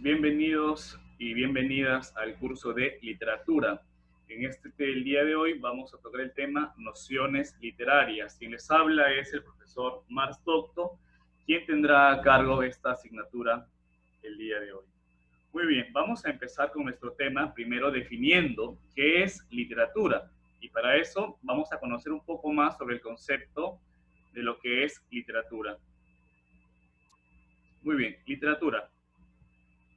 bienvenidos y bienvenidas al curso de literatura. El día de hoy vamos a tocar el tema nociones literarias. Quien les habla es el profesor Mars Docto, quien tendrá a cargo esta asignatura el día de hoy. Muy bien, vamos a empezar con nuestro tema, primero definiendo qué es literatura. Y para eso vamos a conocer un poco más sobre el concepto de lo que es literatura. Muy bien, literatura.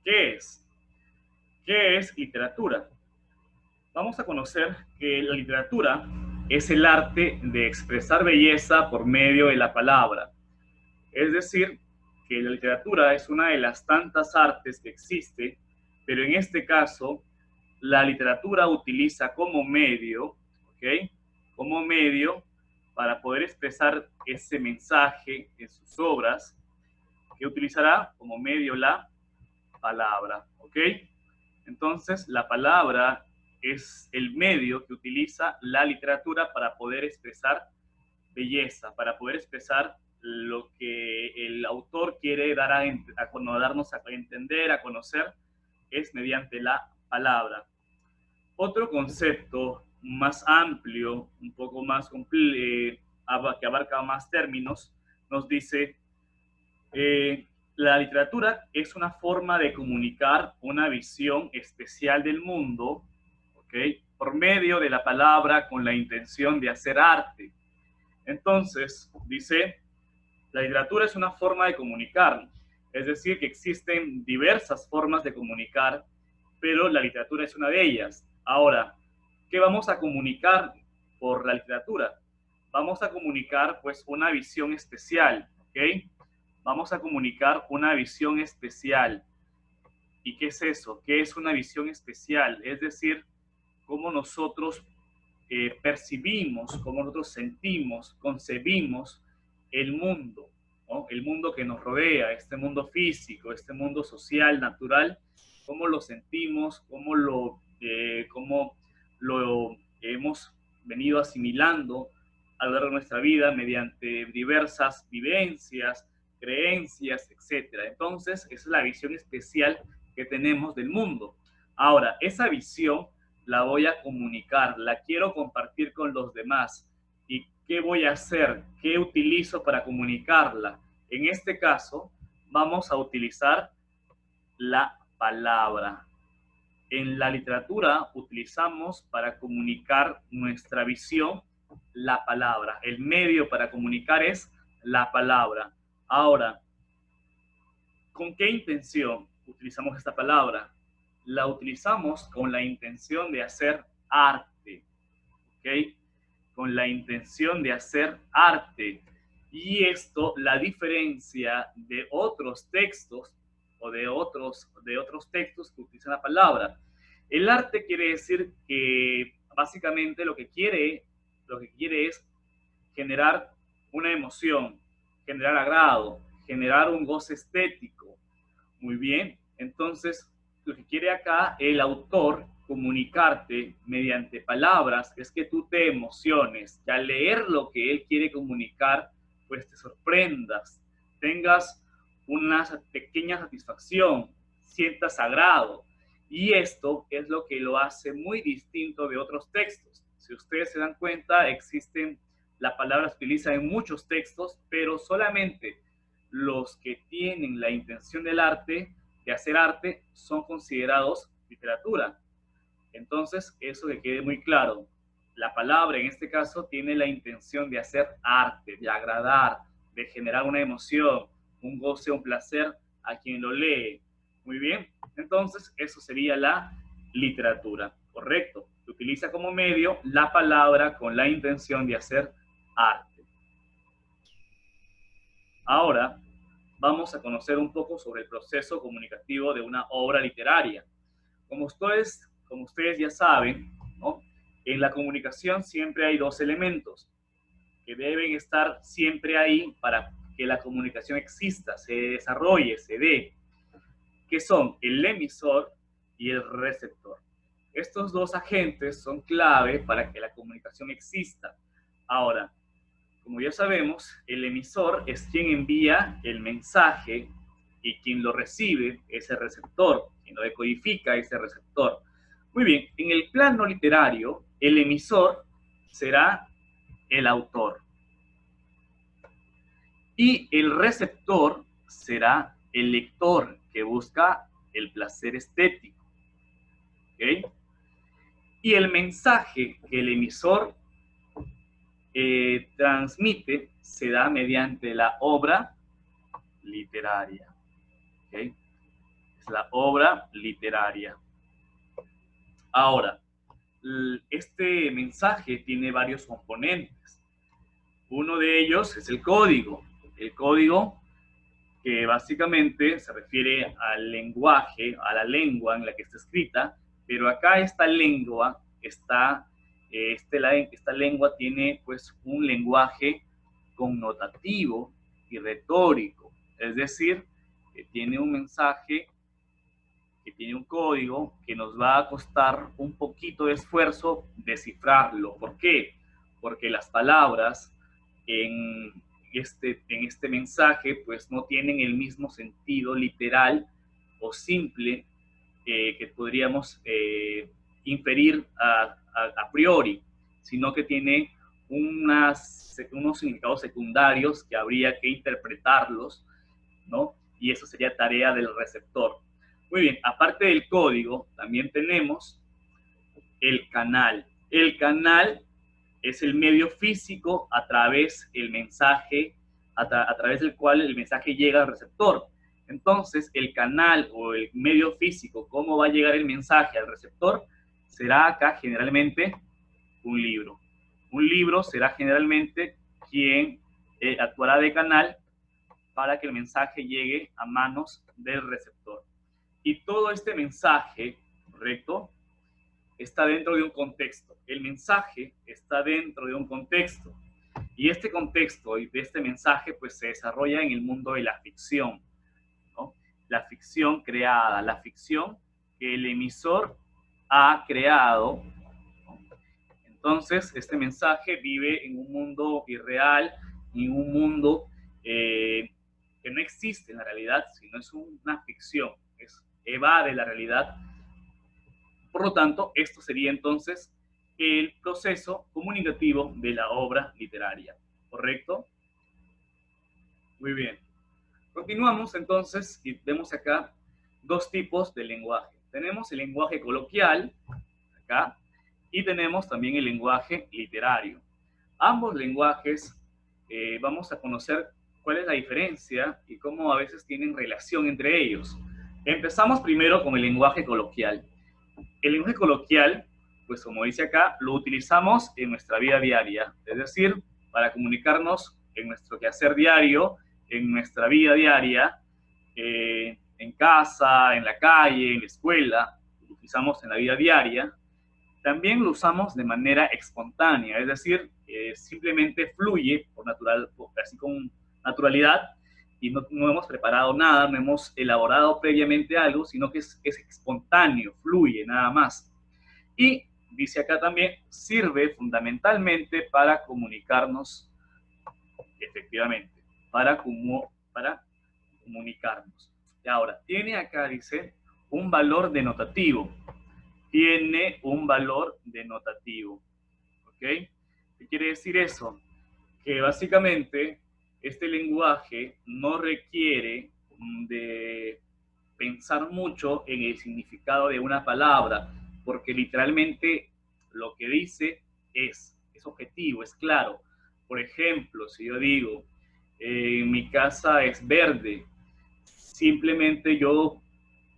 ¿Qué es? ¿Qué es literatura? Vamos a conocer que la literatura es el arte de expresar belleza por medio de la palabra. Es decir, que la literatura es una de las tantas artes que existe, pero en este caso, la literatura utiliza como medio, ¿ok? Como medio para poder expresar ese mensaje en sus obras, que utilizará como medio la palabra, ¿ok? Entonces, la palabra es el medio que utiliza la literatura para poder expresar belleza, para poder expresar lo que el autor quiere darnos a entender, a conocer, es mediante la palabra. Otro concepto más amplio, un poco más que abarca más términos, nos dice la literatura es una forma de comunicar una visión especial del mundo, ¿ok? Por medio de la palabra con la intención de hacer arte. Entonces, dice, la literatura es una forma de comunicar, es decir, que existen diversas formas de comunicar, pero la literatura es una de ellas. Ahora, ¿qué vamos a comunicar por la literatura? Vamos a comunicar pues una visión especial, ¿ok? Vamos a comunicar una visión especial. ¿Y qué es eso? ¿Qué es una visión especial? Es decir, cómo nosotros percibimos, cómo nosotros sentimos, concebimos el mundo, ¿no? El mundo que nos rodea, este mundo físico, este mundo social, natural, cómo lo sentimos, cómo lo hemos venido asimilando a lo largo de nuestra vida mediante diversas vivencias, creencias, etcétera. Entonces, esa es la visión especial que tenemos del mundo. Ahora, esa visión la voy a comunicar, la quiero compartir con los demás. ¿Y qué voy a hacer? ¿Qué utilizo para comunicarla? En este caso, vamos a utilizar la palabra. En la literatura utilizamos para comunicar nuestra visión la palabra. El medio para comunicar es la palabra. Ahora, ¿con qué intención utilizamos esta palabra? La utilizamos con la intención de hacer arte, ¿ok? Con la intención de hacer arte. Y esto la diferencia de otros textos o de otros textos que utilizan la palabra. El arte quiere decir que básicamente lo que quiere es generar una emoción, generar agrado, generar un goce estético. Muy bien, entonces lo que quiere acá el autor comunicarte mediante palabras es que tú te emociones, que al leer lo que él quiere comunicar, pues te sorprendas, tengas una pequeña satisfacción, sientas agrado. Y esto es lo que lo hace muy distinto de otros textos. Si ustedes se dan cuenta, la palabra se utiliza en muchos textos, pero solamente los que tienen la intención del arte, de hacer arte, son considerados literatura. Entonces, eso que quede muy claro. La palabra, en este caso, tiene la intención de hacer arte, de agradar, de generar una emoción, un goce, un placer a quien lo lee. Muy bien, entonces eso sería la literatura, ¿correcto? Se utiliza como medio la palabra con la intención de hacer arte. Ahora vamos a conocer un poco sobre el proceso comunicativo de una obra literaria. Como ustedes ya saben, ¿no? En la comunicación siempre hay dos elementos que deben estar siempre ahí para que la comunicación exista, se desarrolle, se dé, que son el emisor y el receptor. Estos dos agentes son clave para que la comunicación exista. Ahora, como ya sabemos, el emisor es quien envía el mensaje y quien lo recibe es el receptor, quien lo decodifica es el receptor. Muy bien, en el plano literario, el emisor será el autor y el receptor será el lector que busca el placer estético. ¿Okay? Y el mensaje que el emisor transmite se da mediante la obra literaria. ¿Okay? Es la obra literaria. Ahora, este mensaje tiene varios componentes. Uno de ellos es el código. El código que básicamente se refiere al lenguaje, a la lengua en la que está escrita, pero acá esta lengua esta lengua tiene pues un lenguaje connotativo y retórico, es decir, que tiene un mensaje, que tiene un código que nos va a costar un poquito de esfuerzo descifrarlo. ¿Por qué? Porque las palabras en este mensaje pues no tienen el mismo sentido literal o simple que podríamos inferir a priori, sino que tiene unos significados secundarios que habría que interpretarlos, ¿no? Y eso sería tarea del receptor. Muy bien, aparte del código, también tenemos el canal. El canal es el medio físico a través del cual el mensaje llega al receptor. Entonces, el canal o el medio físico, cómo va a llegar el mensaje al receptor, será acá generalmente un libro. Un libro será generalmente quien actuará de canal para que el mensaje llegue a manos del receptor. Y todo este mensaje, ¿correcto?, está dentro de un contexto. El mensaje está dentro de un contexto. Y este contexto y de este mensaje pues se desarrolla en el mundo de la ficción, ¿no? La ficción creada, la ficción que el emisor ha creado, ¿no? Entonces, este mensaje vive en un mundo irreal, en un mundo que no existe en la realidad, sino es una ficción, evade la realidad. Por lo tanto, esto sería entonces el proceso comunicativo de la obra literaria, ¿correcto? Muy bien. Continuamos entonces y vemos acá dos tipos de lenguaje. Tenemos el lenguaje coloquial, acá, y tenemos también el lenguaje literario. Ambos lenguajes vamos a conocer cuál es la diferencia y cómo a veces tienen relación entre ellos. Empezamos primero con el lenguaje coloquial. El lenguaje coloquial, pues como dice acá, lo utilizamos en nuestra vida diaria, es decir, para comunicarnos en nuestro quehacer diario, en nuestra vida diaria, en casa, en la calle, en la escuela, lo utilizamos en la vida diaria. También lo usamos de manera espontánea, es decir, simplemente fluye así con naturalidad, y no hemos preparado nada, no hemos elaborado previamente algo, sino que es espontáneo, fluye nada más. Y dice acá también, sirve fundamentalmente para comunicarnos, efectivamente, para comunicarnos. Y ahora, tiene acá, dice, un valor denotativo. Tiene un valor denotativo. ¿Ok? ¿Qué quiere decir eso? Que básicamente este lenguaje no requiere de pensar mucho en el significado de una palabra, porque literalmente lo que dice es objetivo, es claro. Por ejemplo, si yo digo, mi casa es verde, simplemente yo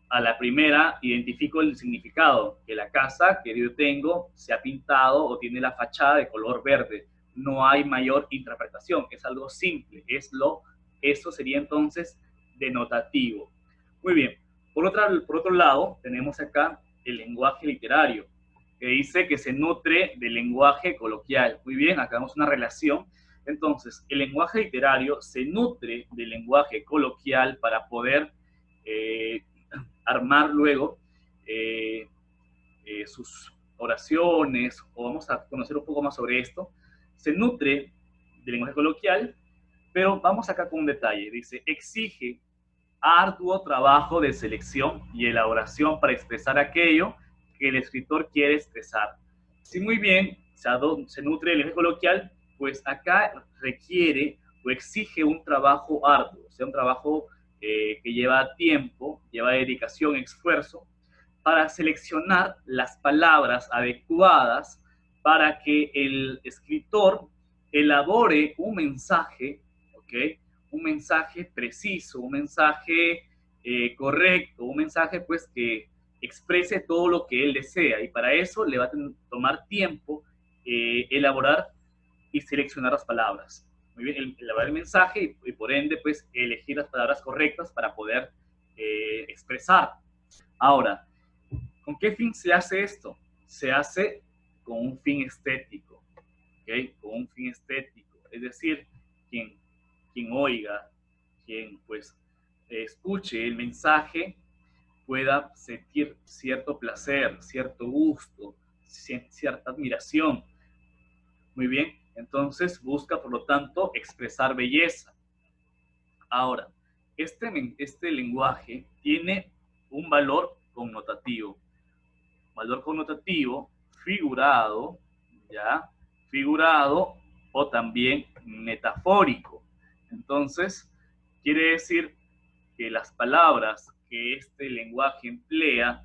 a la primera identifico el significado, que la casa que yo tengo se ha pintado o tiene la fachada de color verde. No hay mayor interpretación, es algo simple, eso sería entonces denotativo. Muy bien, por otro lado tenemos acá el lenguaje literario, que dice que se nutre del lenguaje coloquial. Muy bien, acá vemos una relación. Entonces, el lenguaje literario se nutre del lenguaje coloquial para poder armar luego sus oraciones, o vamos a conocer un poco más sobre esto. Se nutre del lenguaje coloquial, pero vamos acá con un detalle. Dice, exige arduo trabajo de selección y elaboración para expresar aquello que el escritor quiere expresar. Si muy bien se nutre el lenguaje coloquial, pues acá requiere o exige un trabajo arduo, o sea, un trabajo que lleva tiempo, lleva dedicación, esfuerzo, para seleccionar las palabras adecuadas para que el escritor elabore un mensaje, ¿ok? Un mensaje preciso, un mensaje correcto, un mensaje pues que exprese todo lo que él desea, y para eso le va a tomar tiempo elaborar y seleccionar las palabras. Muy bien, elaborar el mensaje y por ende pues elegir las palabras correctas para poder expresar. Ahora, ¿con qué fin se hace esto? Se hace con un fin estético, ¿okay? Con un fin estético. Es decir, quien oiga, quien pues escuche el mensaje, pueda sentir cierto placer, cierto gusto, cierta admiración. Muy bien, entonces busca, por lo tanto, expresar belleza. Ahora, este lenguaje tiene un valor connotativo. Valor connotativo figurado, ¿ya? Figurado o también metafórico. Entonces, quiere decir que las palabras que este lenguaje emplea,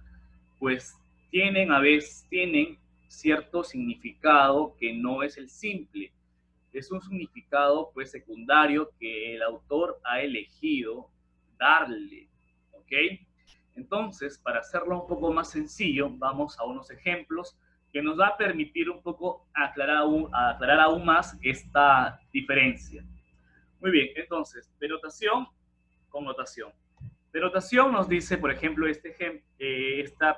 pues tienen cierto significado que no es el simple. Es un significado pues secundario que el autor ha elegido darle, ¿ok? Entonces, para hacerlo un poco más sencillo, vamos a unos ejemplos que nos va a permitir un poco aclarar aún más esta diferencia. Muy bien, entonces, denotación, connotación. Denotación nos dice, por ejemplo, este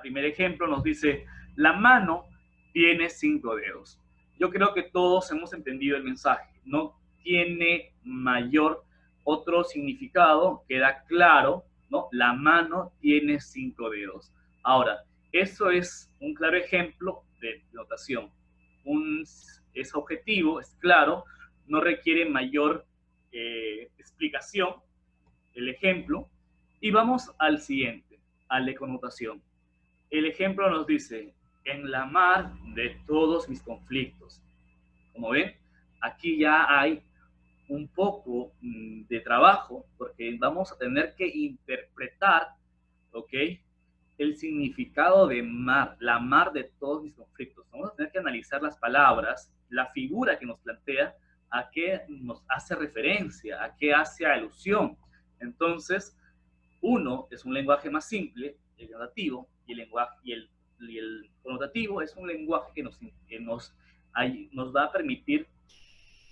primer ejemplo nos dice, la mano tiene 5 dedos. Yo creo que todos hemos entendido el mensaje. No tiene mayor otro significado, queda claro, ¿no? La mano tiene 5 dedos. Ahora, eso es un claro ejemplo de denotación. Es objetivo, es claro, no requiere mayor explicación el ejemplo. Y vamos al siguiente, al de connotación. El ejemplo nos dice, en la mar de todos mis conflictos. Como ven, aquí ya hay un poco de trabajo, porque vamos a tener que interpretar, ¿ok? El significado de mar, la mar de todos mis conflictos. Vamos a tener que analizar las palabras, la figura que nos plantea, a qué nos hace referencia, a qué hace alusión. Entonces, uno es un lenguaje más simple, el notativo, y el connotativo es un lenguaje que nos va a permitir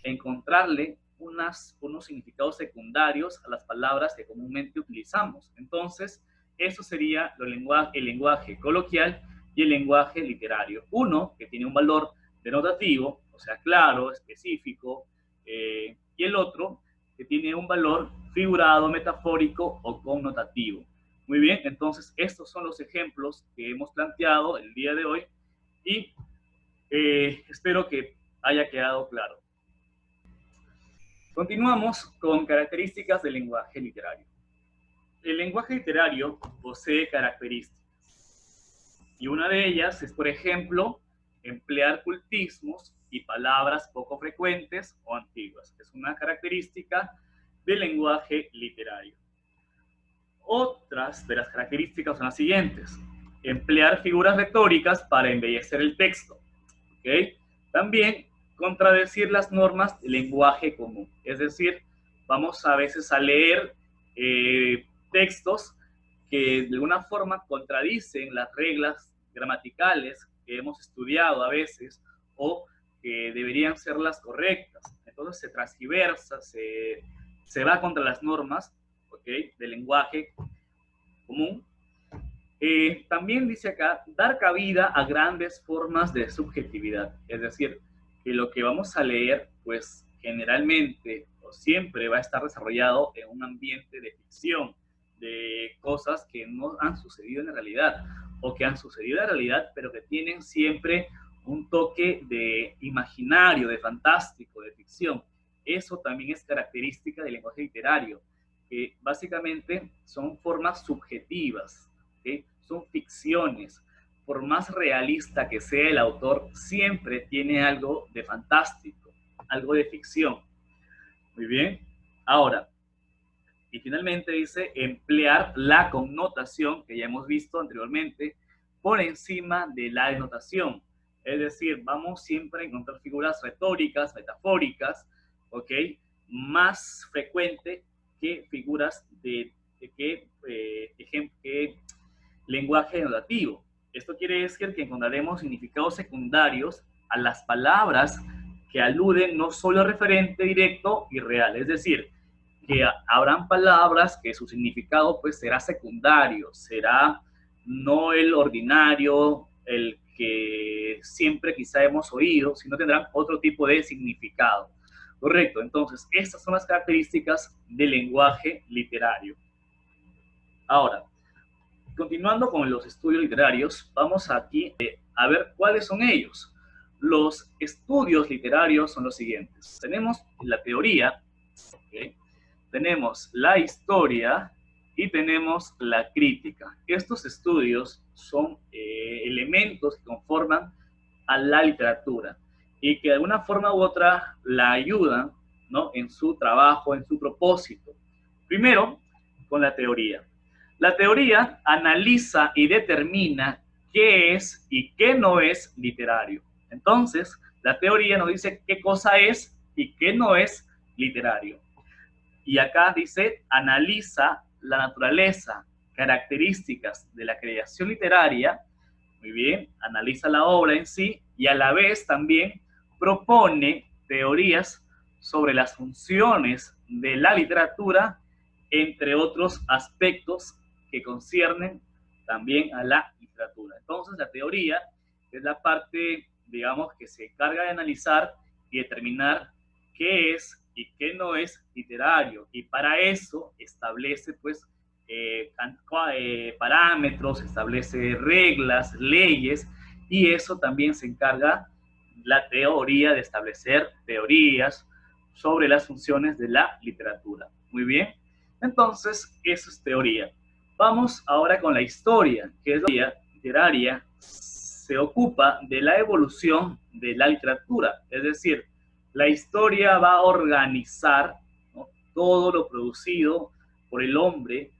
encontrarle unos significados secundarios a las palabras que comúnmente utilizamos. Entonces, eso sería el lenguaje coloquial y el lenguaje literario. Uno que tiene un valor denotativo, o sea, claro, específico, y el otro que tiene un valor figurado, metafórico o connotativo. Muy bien, entonces estos son los ejemplos que hemos planteado el día de hoy y espero que haya quedado claro. Continuamos con características del lenguaje literario. El lenguaje literario posee características y una de ellas es, por ejemplo, emplear cultismos y palabras poco frecuentes o antiguas. Es una característica del lenguaje literario. Otras de las características son las siguientes. Emplear figuras retóricas para embellecer el texto. ¿Okay? También contradecir las normas del lenguaje común. Es decir, vamos a veces a leer textos que de alguna forma contradicen las reglas gramaticales que hemos estudiado a veces o que deberían ser las correctas. Entonces se transgiversa, se va contra las normas, ¿okay?, del lenguaje común. También dice acá, dar cabida a grandes formas de subjetividad. Es decir, que lo que vamos a leer, pues generalmente o siempre va a estar desarrollado en un ambiente de ficción, de cosas que no han sucedido en la realidad, o que han sucedido en la realidad, pero que tienen siempre un toque de imaginario, de fantástico, de ficción. Eso también es característica del lenguaje literario. que básicamente son formas subjetivas, ¿okay? Son ficciones. Por más realista que sea el autor, siempre tiene algo de fantástico, algo de ficción. Muy bien. Ahora, y finalmente dice emplear la connotación que ya hemos visto anteriormente por encima de la denotación. Es decir, vamos siempre a encontrar figuras retóricas, metafóricas, ¿ok? Más frecuente que figuras que lenguaje denotativo. Esto quiere decir que encontraremos significados secundarios a las palabras que aluden no solo al referente directo y real, es decir, que habrán palabras que su significado pues será secundario, será no el ordinario, el que siempre quizá hemos oído, sino tendrán otro tipo de significado. Correcto, entonces estas son las características del lenguaje literario. Ahora, continuando con los estudios literarios, vamos aquí a ver cuáles son ellos. Los estudios literarios son los siguientes. Tenemos la teoría, ¿okay? Tenemos la historia y tenemos la crítica. Estos estudios son elementos que conforman a la literatura y que de alguna forma u otra la ayudan, ¿no?, en su trabajo, en su propósito. Primero, con la teoría. La teoría analiza y determina qué es y qué no es literario. Entonces, la teoría nos dice qué cosa es y qué no es literario. Y acá dice, analiza la naturaleza, características de la creación literaria, muy bien, analiza la obra en sí y a la vez también propone teorías sobre las funciones de la literatura, entre otros aspectos que conciernen también a la literatura. Entonces, la teoría es la parte, digamos, que se encarga de analizar y determinar qué es y qué no es literario. Y para eso establece, pues, parámetros, establece reglas, leyes, y eso también se encarga la teoría de establecer teorías sobre las funciones de la literatura. Muy bien, entonces eso es teoría. Vamos ahora con la historia, que es la teoría literaria, se ocupa de la evolución de la literatura, es decir, la historia va a organizar, ¿no?, todo lo producido por el hombre,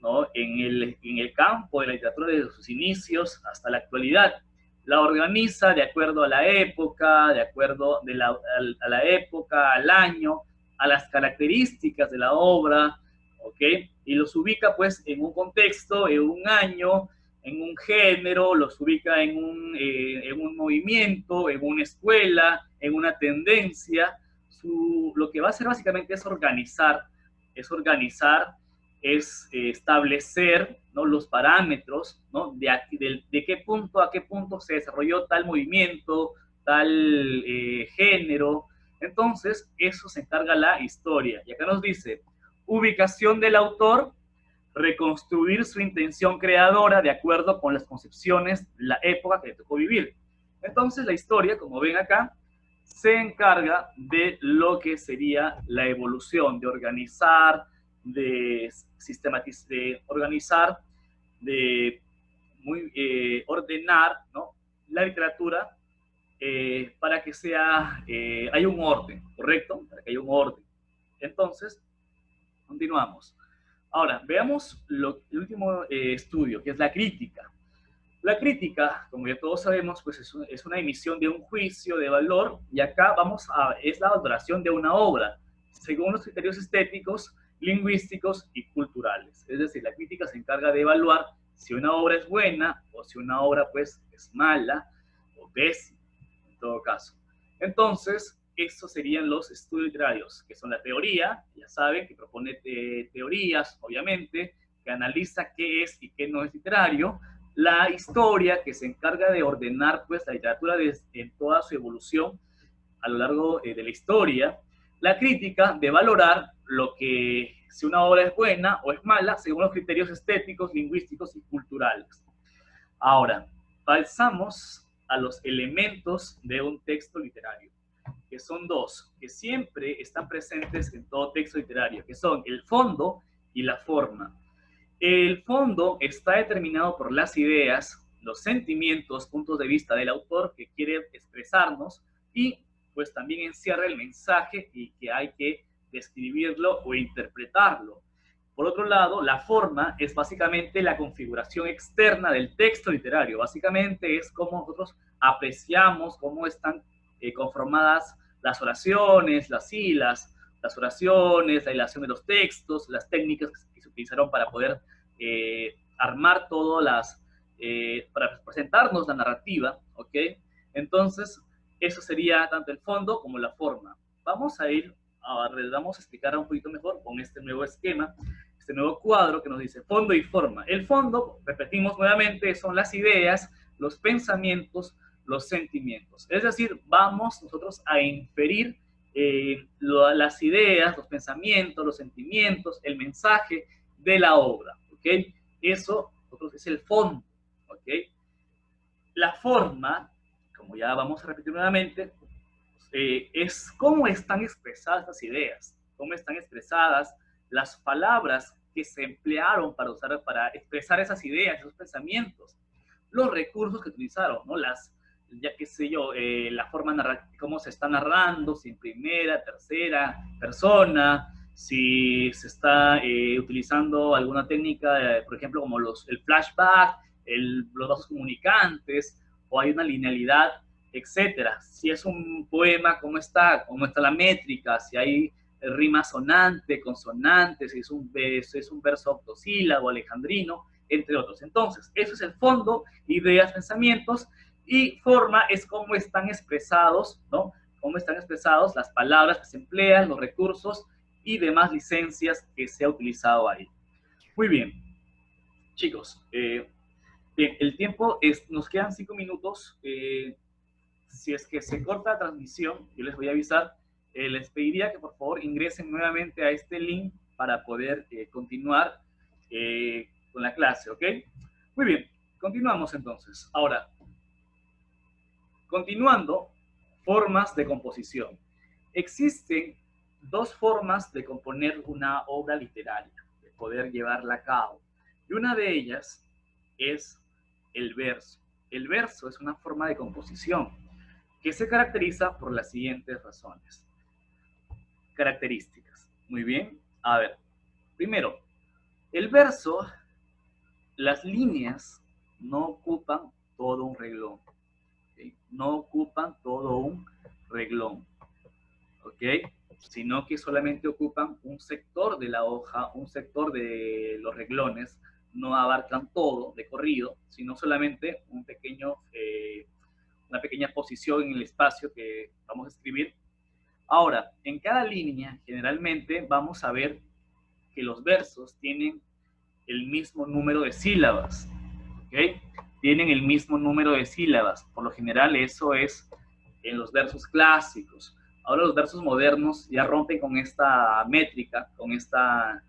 ¿no?, en el campo de la literatura desde sus inicios hasta la actualidad. La organiza de acuerdo a la época, de acuerdo a la época, al año, a las características de la obra, ¿ok? Y los ubica pues en un contexto, en un año, en un género, los ubica en un movimiento, en una escuela, en una tendencia. Lo que va a hacer básicamente es organizar, es establecer, ¿no?, los parámetros, ¿no?, de qué punto a qué punto se desarrolló tal movimiento, tal género. Entonces, eso se encarga la historia. Y acá nos dice, ubicación del autor, reconstruir su intención creadora de acuerdo con las concepciones de la época que le tocó vivir. Entonces, la historia, como ven acá, se encarga de lo que sería la evolución, de organizar, de sistematizar, de organizar, de ordenar, ¿no?, la literatura para que haya un orden, ¿correcto? Para que haya un orden. Entonces, continuamos. Ahora, veamos el último estudio, que es la crítica. La crítica, como ya todos sabemos, pues es una emisión de un juicio de valor, y acá es la valoración de una obra, según los criterios estéticos, lingüísticos y culturales. Es decir, la crítica se encarga de evaluar si una obra es buena o si una obra pues es mala o pésima, en todo caso. Entonces, estos serían los estudios literarios, que son la teoría, ya saben, que propone teorías, obviamente, que analiza qué es y qué no es literario. La historia, que se encarga de ordenar pues la literatura en toda su evolución a lo largo de la historia. La crítica, de valorar si una obra es buena o es mala según los criterios estéticos, lingüísticos y culturales. Ahora, pasamos a los elementos de un texto literario, que son dos, que siempre están presentes en todo texto literario, que son el fondo y la forma. El fondo está determinado por las ideas, los sentimientos, puntos de vista del autor que quiere expresarnos y pues también encierra el mensaje y que hay que describirlo o interpretarlo. Por otro lado, la forma es básicamente la configuración externa del texto literario. Básicamente es cómo nosotros apreciamos cómo están conformadas las oraciones, las hilas, las oraciones, la hilación de los textos, las técnicas que se utilizaron para poder armar todas las, para presentarnos la narrativa, ¿ok? Entonces, eso sería tanto el fondo como la forma. Vamos a ir, vamos a explicar un poquito mejor con este nuevo esquema, este nuevo cuadro que nos dice fondo y forma. El fondo, repetimos nuevamente, son las ideas, los pensamientos, los sentimientos. Es decir, vamos nosotros a inferir las ideas, los pensamientos, los sentimientos, el mensaje de la obra, ¿ok? Eso es el fondo, ¿ok? La forma, como ya vamos a repetir nuevamente, es cómo están expresadas las ideas, cómo están expresadas las palabras que se emplearon para expresar esas ideas, esos pensamientos, los recursos que utilizaron, ¿no? Ya qué sé yo, la forma narrativa, cómo se está narrando, si en primera, tercera persona, si se está utilizando alguna técnica, por ejemplo, como el flashback, los vasos comunicantes, o hay una linealidad, etcétera. Si es un poema, cómo está la métrica, si hay rima sonante, consonante, si es un verso octosílabo, alejandrino, entre otros. Entonces, eso es el fondo, ideas, pensamientos, y forma es cómo están expresados, ¿no? Cómo están expresados las palabras que se emplean, los recursos y demás licencias que se ha utilizado ahí. Muy bien, chicos, bien, el tiempo nos quedan 5 minutos. Si es que se corta la transmisión, yo les voy a avisar, les pediría que por favor ingresen nuevamente a este link para poder continuar con la clase, ¿ok? Muy bien, continuamos entonces. Ahora, continuando, formas de composición. Existen dos formas de componer una obra literaria, de poder llevarla a cabo. Y una de ellas es el verso. El verso es una forma de composición que se caracteriza por las siguientes razones. Características. Muy bien. A ver, primero, el verso, las líneas no ocupan todo un renglón. ¿Okay? No ocupan todo un renglón. ¿Ok? Sino que solamente ocupan un sector de la hoja, un sector de los renglones, no abarcan todo de corrido, sino solamente una pequeña posición en el espacio que vamos a escribir. Ahora, en cada línea, generalmente vamos a ver que los versos tienen el mismo número de sílabas, ¿ok? Tienen el mismo número de sílabas. Por lo general, eso es en los versos clásicos. Ahora los versos modernos ya rompen con esta métrica, con esta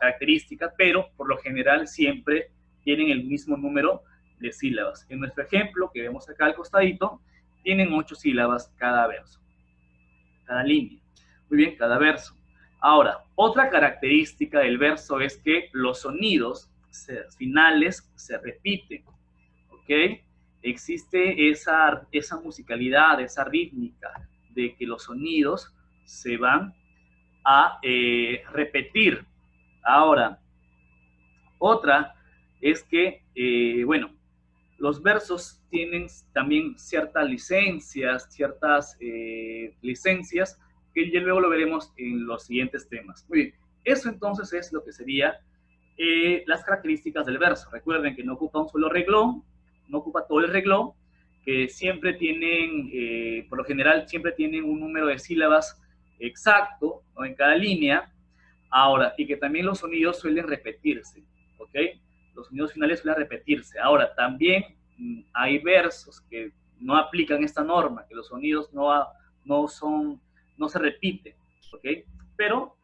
característica, pero por lo general siempre tienen el mismo número de sílabas. En nuestro ejemplo, que vemos acá al costadito, tienen 8 sílabas cada verso, cada línea. Muy bien, cada verso. Ahora, otra característica del verso es que los sonidos finales se repiten, ¿ok? Existe esa musicalidad, esa rítmica de que los sonidos se van a repetir. Ahora, otra es que, bueno, los versos tienen también ciertas licencias que ya luego lo veremos en los siguientes temas. Muy bien, eso entonces es lo que sería las características del verso. Recuerden que no ocupa un solo renglón, no ocupa todo el renglón, que siempre tienen, por lo general, siempre tienen un número de sílabas exacto, ¿no? En cada línea. Ahora, y que también los sonidos suelen repetirse, ¿ok? Los sonidos finales suelen repetirse. Ahora, también hay versos que no aplican esta norma, que los sonidos no se repiten, ¿ok? Pero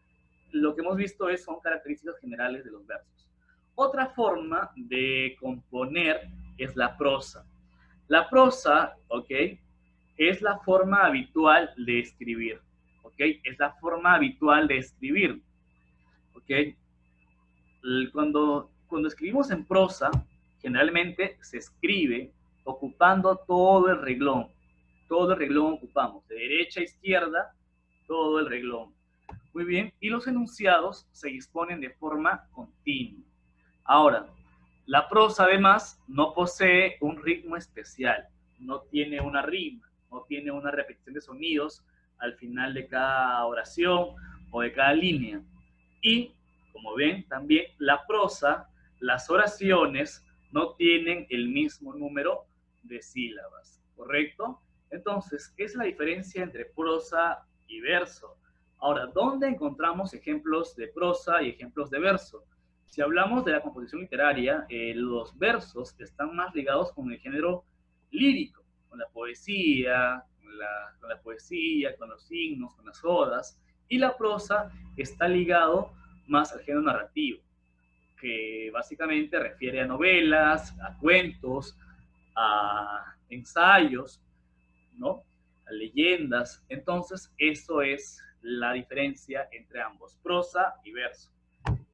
lo que hemos visto son características generales de los versos. Otra forma de componer es la prosa. La prosa, ¿ok? Es la forma habitual de escribir, ¿ok? Es la forma habitual de escribir, ¿ok? Cuando escribimos en prosa, generalmente se escribe ocupando todo el reglón ocupamos, de derecha a izquierda, todo el reglón. Muy bien, y los enunciados se disponen de forma continua. Ahora, la prosa además no posee un ritmo especial, no tiene una rima, no tiene una repetición de sonidos al final de cada oración o de cada línea. Y, como ven, también la prosa, las oraciones no tienen el mismo número de sílabas, ¿correcto? Entonces, ¿qué es la diferencia entre prosa y verso? Ahora, ¿dónde encontramos ejemplos de prosa y ejemplos de verso? Si hablamos de la composición literaria, los versos están más ligados con el género lírico, con la poesía, con los signos, con las odas, y la prosa está ligado más al género narrativo, que básicamente refiere a novelas, a cuentos, a ensayos, ¿no? A leyendas. Entonces, eso es la diferencia entre ambos, prosa y verso.